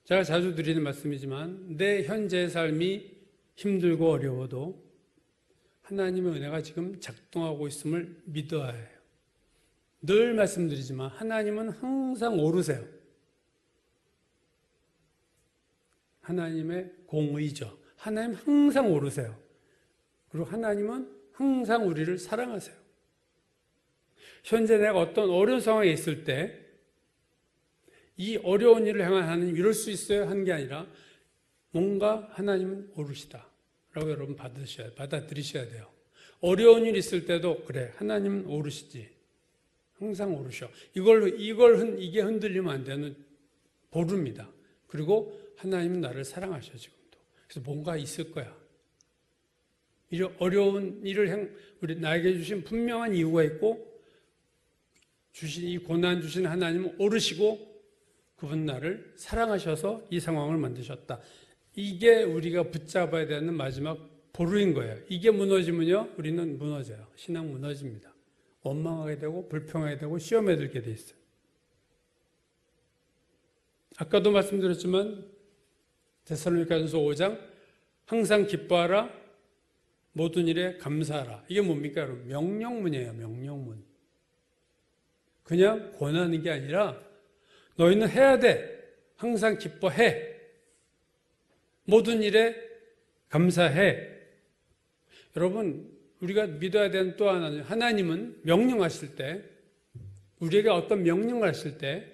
제가 자주 드리는 말씀이지만 내 현재의 삶이 힘들고 어려워도 하나님의 은혜가 지금 작동하고 있음을 믿어야 해요. 늘 말씀드리지만 하나님은 항상 오르세요. 하나님의 공의죠. 하나님 항상 오르세요. 그리고 하나님은 항상 우리를 사랑하세요. 현재 내가 어떤 어려운 상황에 있을 때 이 어려운 일을 향한 하나님 이럴 수 있어요 하는 게 아니라 뭔가 하나님은 오르시다 라고 여러분 받아들이셔야 돼요. 어려운 일 있을 때도 그래, 하나님은 오르시지. 항상 오르셔. 이게 흔들리면 안 되는 보루입니다. 그리고 하나님은 나를 사랑하셔 지금도. 그래서 뭔가 있을 거야. 이런 어려운 일을 나에게 주신 분명한 이유가 있고 이 고난 주신 하나님은 오르시고 그분 나를 사랑하셔서 이 상황을 만드셨다. 이게 우리가 붙잡아야 되는 마지막 보루인 거예요. 이게 무너지면요, 우리는 무너져요. 신앙 무너집니다. 원망하게 되고 불평하게 되고 시험에 들게 돼 있어요. 아까도 말씀드렸지만 데살로니가전서 5장 항상 기뻐하라, 모든 일에 감사하라. 이게 뭡니까, 여러분? 명령문이에요. 명령문. 그냥 권하는 게 아니라 너희는 해야 돼. 항상 기뻐해. 모든 일에 감사해. 여러분, 우리가 믿어야 되는 또 하나는 하나님은 명령하실 때, 우리에게 어떤 명령을 하실 때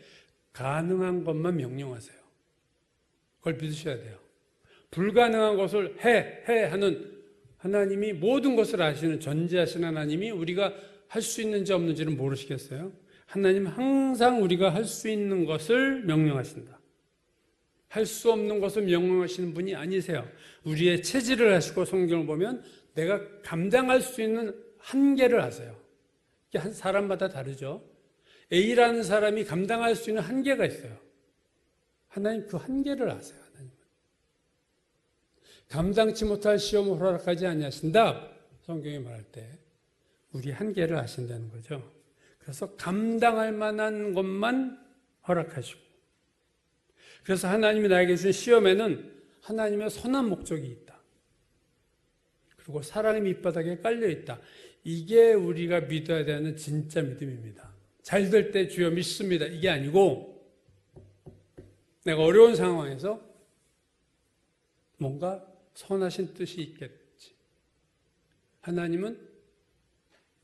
가능한 것만 명령하세요. 그걸 믿으셔야 돼요. 불가능한 것을 해 하는 하나님이 모든 것을 아시는 전지하신 하나님이 우리가 할 수 있는지 없는지는 모르시겠어요? 하나님은 항상 우리가 할 수 있는 것을 명령하신다. 할 수 없는 것을 명령하시는 분이 아니세요. 우리의 체질을 아시고 성경을 보면 내가 감당할 수 있는 한계를 아세요. 이게 한 사람마다 다르죠. A라는 사람이 감당할 수 있는 한계가 있어요. 하나님 그 한계를 아세요. 하나님은. 감당치 못할 시험을 허락하지 아니하신다. 성경이 말할 때 우리 한계를 아신다는 거죠. 그래서 감당할 만한 것만 허락하시고, 그래서 하나님이 나에게 주신 시험에는 하나님의 선한 목적이 있다. 그리고 사랑의 밑바닥에 깔려 있다. 이게 우리가 믿어야 되는 진짜 믿음입니다. 잘 될 때 주여 믿습니다. 이게 아니고 내가 어려운 상황에서 뭔가 선하신 뜻이 있겠지. 하나님은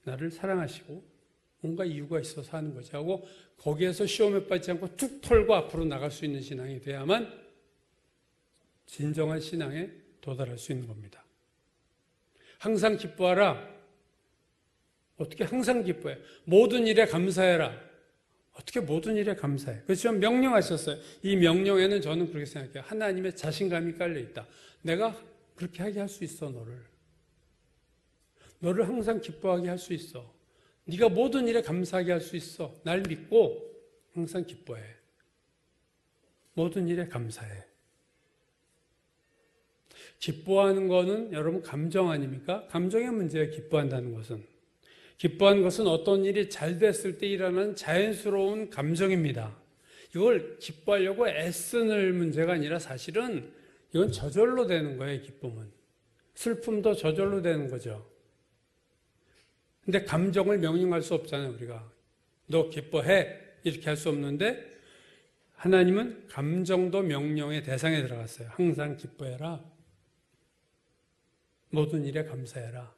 나를 사랑하시고 뭔가 이유가 있어서 하는 거지 하고 거기에서 시험에 빠지지 않고 툭 털고 앞으로 나갈 수 있는 신앙이 돼야만 진정한 신앙에 도달할 수 있는 겁니다. 항상 기뻐하라. 어떻게 항상 기뻐해? 모든 일에 감사해라. 어떻게 모든 일에 감사해? 그렇죠? 명령하셨어요. 이 명령에는 저는 그렇게 생각해요. 하나님의 자신감이 깔려 있다. 내가 그렇게 하게 할 수 있어, 너를 항상 기뻐하게 할 수 있어. 네가 모든 일에 감사하게 할 수 있어. 날 믿고 항상 기뻐해. 모든 일에 감사해. 기뻐하는 거는 여러분 감정 아닙니까? 감정의 문제예요. 기뻐한다는 것은. 기뻐하는 것은 어떤 일이 잘 됐을 때 일어나는 자연스러운 감정입니다. 이걸 기뻐하려고 애쓰는 문제가 아니라 사실은 이건 저절로 되는 거예요. 기쁨은. 슬픔도 저절로 되는 거죠. 근데 감정을 명령할 수 없잖아요. 우리가. 너 기뻐해. 이렇게 할 수 없는데 하나님은 감정도 명령의 대상에 들어갔어요. 항상 기뻐해라. 모든 일에 감사해라.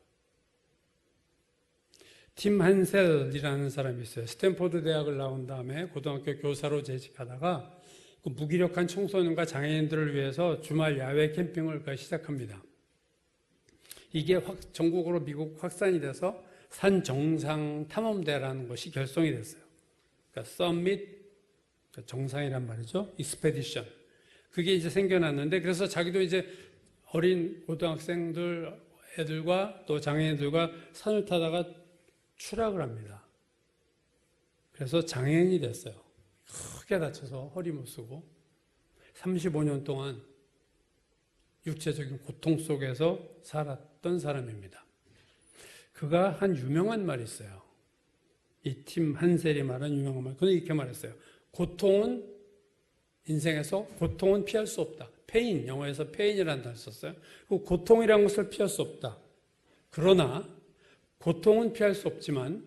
팀 한셀이라는 사람이 있어요. 스탠포드 대학을 나온 다음에 고등학교 교사로 재직하다가 그 무기력한 청소년과 장애인들을 위해서 주말 야외 캠핑을 시작합니다. 이게 전국으로 미국 확산이 돼서 산 정상 탐험대라는 것이 결성이 됐어요. 그러니까 서밋, 정상이란 말이죠. 익스페디션. 그게 이제 생겨났는데 그래서 자기도 이제 어린 고등학생들, 애들과 또 장애인들과 산을 타다가 추락을 합니다. 그래서 장애인이 됐어요. 크게 다쳐서 허리 못 쓰고 35년 동안 육체적인 고통 속에서 살았던 사람입니다. 그가 한 유명한 말이 있어요. 이 팀 한셀이 말한 유명한 말. 그는 이렇게 말했어요. 인생에서 고통은 피할 수 없다. 페인, 영어에서 페인이라는 단어를 썼어요. 그 고통이라는 것을 피할 수 없다. 그러나 고통은 피할 수 없지만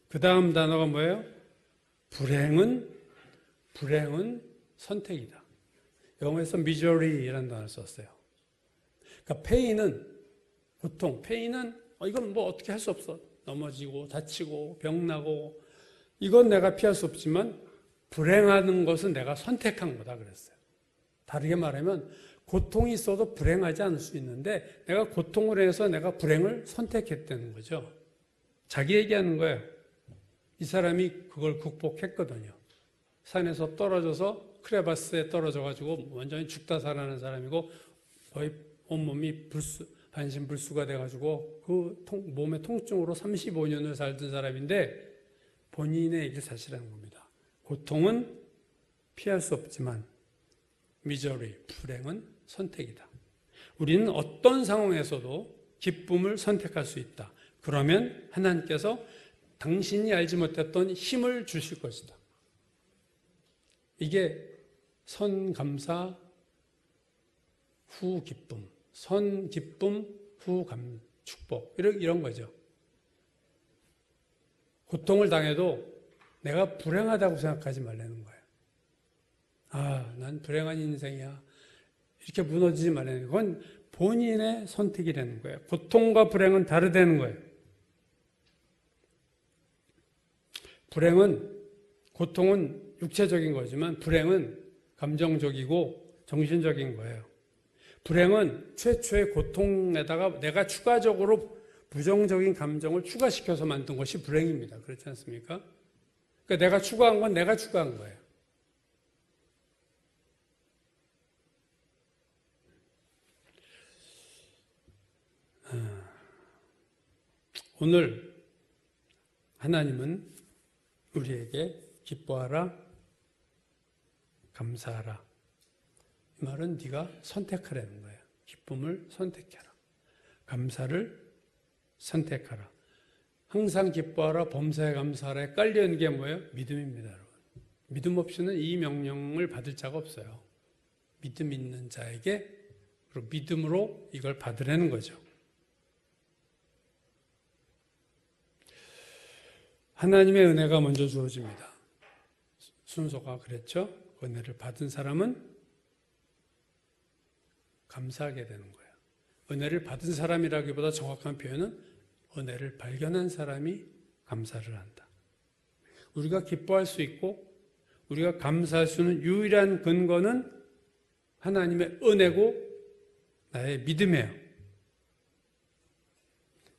그 다음 단어가 뭐예요? 불행은 선택이다. 영어에서 misery라는 단어를 썼어요. 그러니까 페인은 이건 뭐 어떻게 할 수 없어. 넘어지고 다치고 병나고 이건 내가 피할 수 없지만 불행하는 것은 내가 선택한 거다 그랬어요. 다르게 말하면 고통이 있어도 불행하지 않을 수 있는데 내가 고통을 해서 내가 불행을 선택했다는 거죠. 자기 얘기하는 거예요. 이 사람이 그걸 극복했거든요. 산에서 떨어져서 크레바스에 떨어져가지고 완전히 죽다 살아나는 사람이고 거의 온몸이 반신불수가 돼가지고 그 몸의 통증으로 35년을 살던 사람인데 본인의 얘기를 사실하는 겁니다. 고통은 피할 수 없지만 미저리, 불행은 선택이다. 우리는 어떤 상황에서도 기쁨을 선택할 수 있다. 그러면 하나님께서 당신이 알지 못했던 힘을 주실 것이다. 이게 선감사 후 기쁨, 선기쁨 후 축복 이런 거죠. 고통을 당해도 내가 불행하다고 생각하지 말라는 거예요. 난 불행한 인생이야. 이렇게 무너지지 말라는 거예요. 그건 본인의 선택이라는 거예요. 고통과 불행은 다르다는 거예요. 고통은 육체적인 거지만 불행은 감정적이고 정신적인 거예요. 불행은 최초의 고통에다가 내가 추가적으로 부정적인 감정을 추가시켜서 만든 것이 불행입니다. 그렇지 않습니까? 그러니까 내가 추구한 건 내가 추구한 거예요. 오늘 하나님은 우리에게 기뻐하라, 감사하라. 이 말은 네가 선택하라는 거예요. 기쁨을 선택해라. 감사를 선택하라. 항상 기뻐하라, 범사에 감사하라에 깔려있는 게 뭐예요? 믿음입니다, 여러분. 믿음 없이는 이 명령을 받을 자가 없어요. 믿음 있는 자에게 믿음으로 이걸 받으라는 거죠. 하나님의 은혜가 먼저 주어집니다. 순서가 그랬죠? 은혜를 받은 사람은 감사하게 되는 거예요. 은혜를 받은 사람이라기보다 정확한 표현은 은혜를 발견한 사람이 감사를 한다. 우리가 기뻐할 수 있고 우리가 감사할 수 있는 유일한 근거는 하나님의 은혜고 나의 믿음이에요.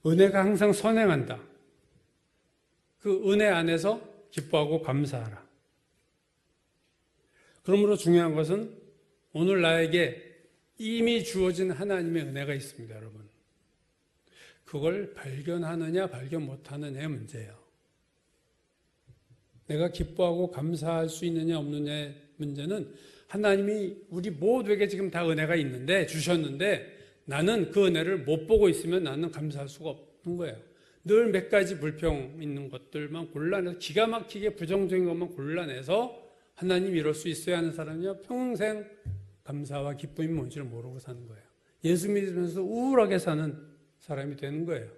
은혜가 항상 선행한다. 그 은혜 안에서 기뻐하고 감사하라. 그러므로 중요한 것은 오늘 나에게 이미 주어진 하나님의 은혜가 있습니다, 여러분. 그걸 발견하느냐 발견 못하느냐의 문제예요. 내가 기뻐하고 감사할 수 있느냐 없느냐의 문제는 하나님이 우리 모두에게 지금 다 은혜가 있는데 주셨는데 나는 그 은혜를 못 보고 있으면 나는 감사할 수가 없는 거예요. 늘 몇 가지 불평 있는 것들만 골라내서 기가 막히게 부정적인 것만 골라내서 하나님 이럴 수 있어야 하는 사람이요 평생 감사와 기쁨이 뭔지를 모르고 사는 거예요. 예수 믿으면서 우울하게 사는 사람이 되는 거예요.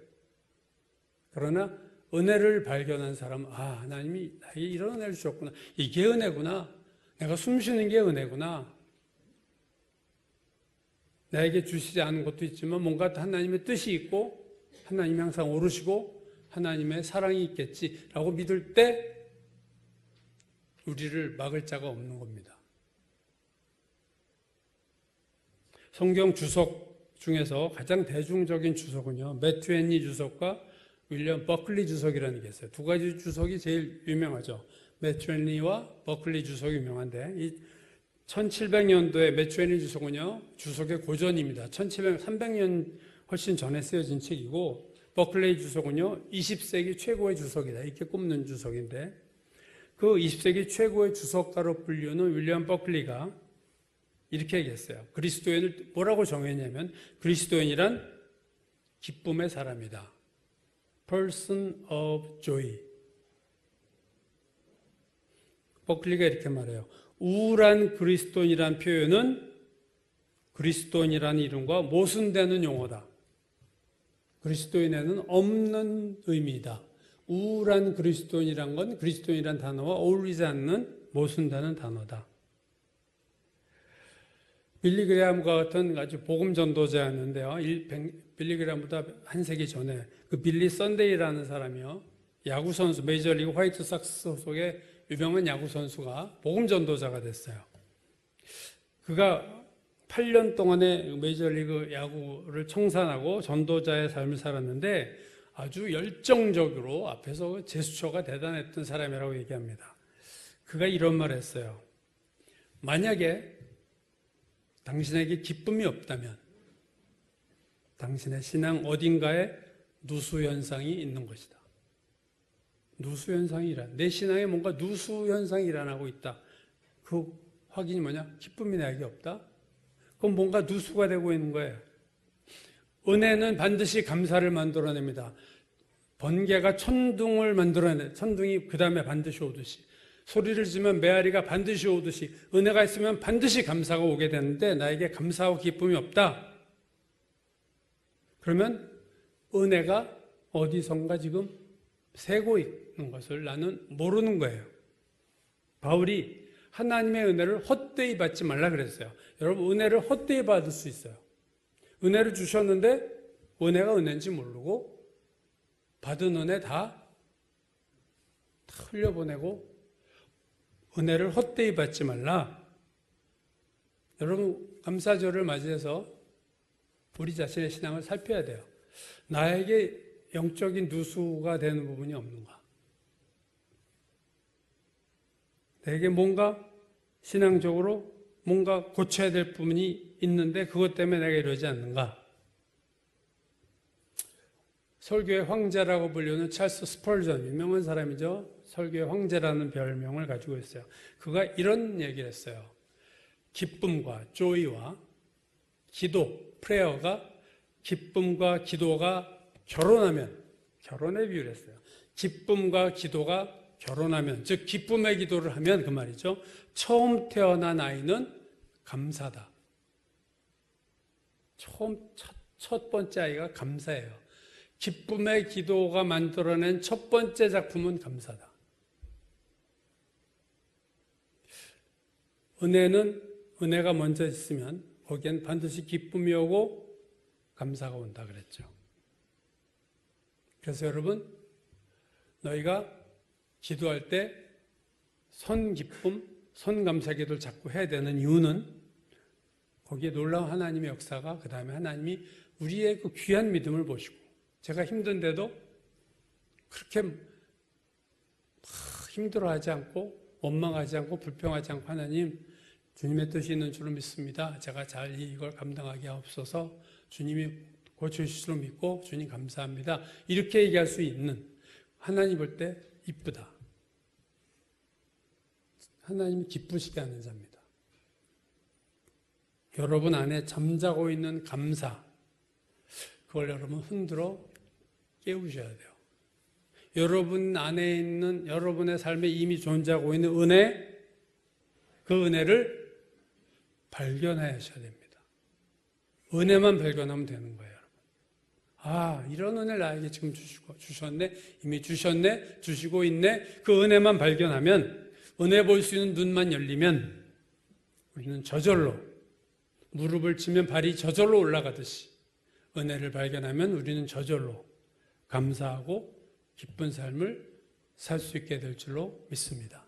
그러나 은혜를 발견한 사람은 하나님이 나에게 이런 은혜를 주셨구나. 이게 은혜구나. 내가 숨 쉬는 게 은혜구나. 나에게 주시지 않은 것도 있지만 뭔가 하나님의 뜻이 있고 하나님이 항상 오르시고 하나님의 사랑이 있겠지라고 믿을 때 우리를 막을 자가 없는 겁니다. 성경 주석 중에서 가장 대중적인 주석은요, 매튜 헨리 주석과 윌리엄 버클리 주석이라는 게 있어요. 두 가지 주석이 제일 유명하죠. 매튜 헨리와 버클리 주석이 유명한데 이 1700년도에 매튜 헨리 주석은요, 주석의 고전입니다. 300년 훨씬 전에 쓰여진 책이고 버클리 주석은요, 20세기 최고의 주석이다. 이렇게 꼽는 주석인데 그 20세기 최고의 주석가로 불리는 윌리엄 버클리가 이렇게 얘기했어요. 그리스도인을 뭐라고 정했냐면 그리스도인이란 기쁨의 사람이다. Person of joy. 버클리가 이렇게 말해요. 우울한 그리스도인이란 표현은 그리스도인이라는 이름과 모순되는 용어다. 그리스도인에는 없는 의미이다. 우울한 그리스도인이란 건 그리스도인이란 단어와 어울리지 않는 모순되는 단어다. 빌리 그레함과 같은 아주 복음 전도자였는데요. 빌리 그레함보다 한 세기 전에 그 빌리 썬데이라는 사람이요. 야구 선수, 메이저리그 화이트삭스 소속의 유명한 야구 선수가 복음 전도자가 됐어요. 그가 8년 동안의 메이저리그 야구를 청산하고 전도자의 삶을 살았는데 아주 열정적으로 앞에서 제스처가 대단했던 사람이라고 얘기합니다. 그가 이런 말을 했어요. 만약에 당신에게 기쁨이 없다면 당신의 신앙 어딘가에 누수현상이 있는 것이다. 누수현상이 내 신앙에 뭔가 누수현상이 일어나고 있다. 그 확인이 뭐냐? 기쁨이 나에게 없다? 그럼 뭔가 누수가 되고 있는 거예요. 은혜는 반드시 감사를 만들어냅니다. 번개가 천둥을 만들어내, 천둥이 그 다음에 반드시 오듯이. 소리를 지르면 메아리가 반드시 오듯이 은혜가 있으면 반드시 감사가 오게 되는데 나에게 감사하고 기쁨이 없다. 그러면 은혜가 어디선가 지금 새고 있는 것을 나는 모르는 거예요. 바울이 하나님의 은혜를 헛되이 받지 말라 그랬어요. 여러분 은혜를 헛되이 받을 수 있어요. 은혜를 주셨는데 은혜가 은혜인지 모르고 받은 은혜 다 흘려보내고 은혜를 헛되이 받지 말라. 여러분 감사절을 맞이해서 우리 자신의 신앙을 살펴야 돼요. 나에게 영적인 누수가 되는 부분이 없는가? 내게 뭔가 신앙적으로 뭔가 고쳐야 될 부분이 있는데 그것 때문에 내가 이러지 않는가? 설교의 황제라고 불리는 찰스 스펄전, 유명한 사람이죠. 설교의 황제라는 별명을 가지고 있어요. 그가 이런 얘기를 했어요. 기쁨과 조이와 기도, 프레어가 기쁨과 기도가 결혼하면, 결혼에 비유를 했어요. 기쁨과 기도가 결혼하면, 즉 기쁨의 기도를 하면 그 말이죠. 처음 태어난 아이는 감사다. 첫 번째 아이가 감사예요. 기쁨의 기도가 만들어낸 첫 번째 작품은 감사다. 은혜가 먼저 있으면 거기엔 반드시 기쁨이 오고 감사가 온다 그랬죠. 그래서 여러분, 너희가 기도할 때 선기쁨, 선감사 기도를 자꾸 해야 되는 이유는 거기에 놀라운 하나님의 역사가, 그 다음에 하나님이 우리의 그 귀한 믿음을 보시고, 제가 힘든데도 그렇게 힘들어하지 않고 원망하지 않고 불평하지 않고 하나님, 주님의 뜻이 있는 줄로 믿습니다. 제가 잘 이걸 감당하게 하옵소서. 주님이 고쳐주실 줄로 믿고 주님 감사합니다. 이렇게 얘기할 수 있는, 하나님 볼 때 이쁘다. 하나님이 기쁘시게 하는 자입니다. 여러분 안에 잠자고 있는 감사, 그걸 여러분 흔들어 깨우셔야 돼요. 여러분 안에 있는, 여러분의 삶에 이미 존재하고 있는 은혜, 그 은혜를 발견하셔야 됩니다. 은혜만 발견하면 되는 거예요, 여러분. 아, 이런 은혜를 나에게 지금 주셨네, 이미 주셨네, 주시고 있네. 그 은혜만 발견하면, 은혜 볼 수 있는 눈만 열리면 우리는 저절로, 무릎을 치면 발이 저절로 올라가듯이 은혜를 발견하면 우리는 저절로 감사하고 기쁜 삶을 살 수 있게 될 줄로 믿습니다.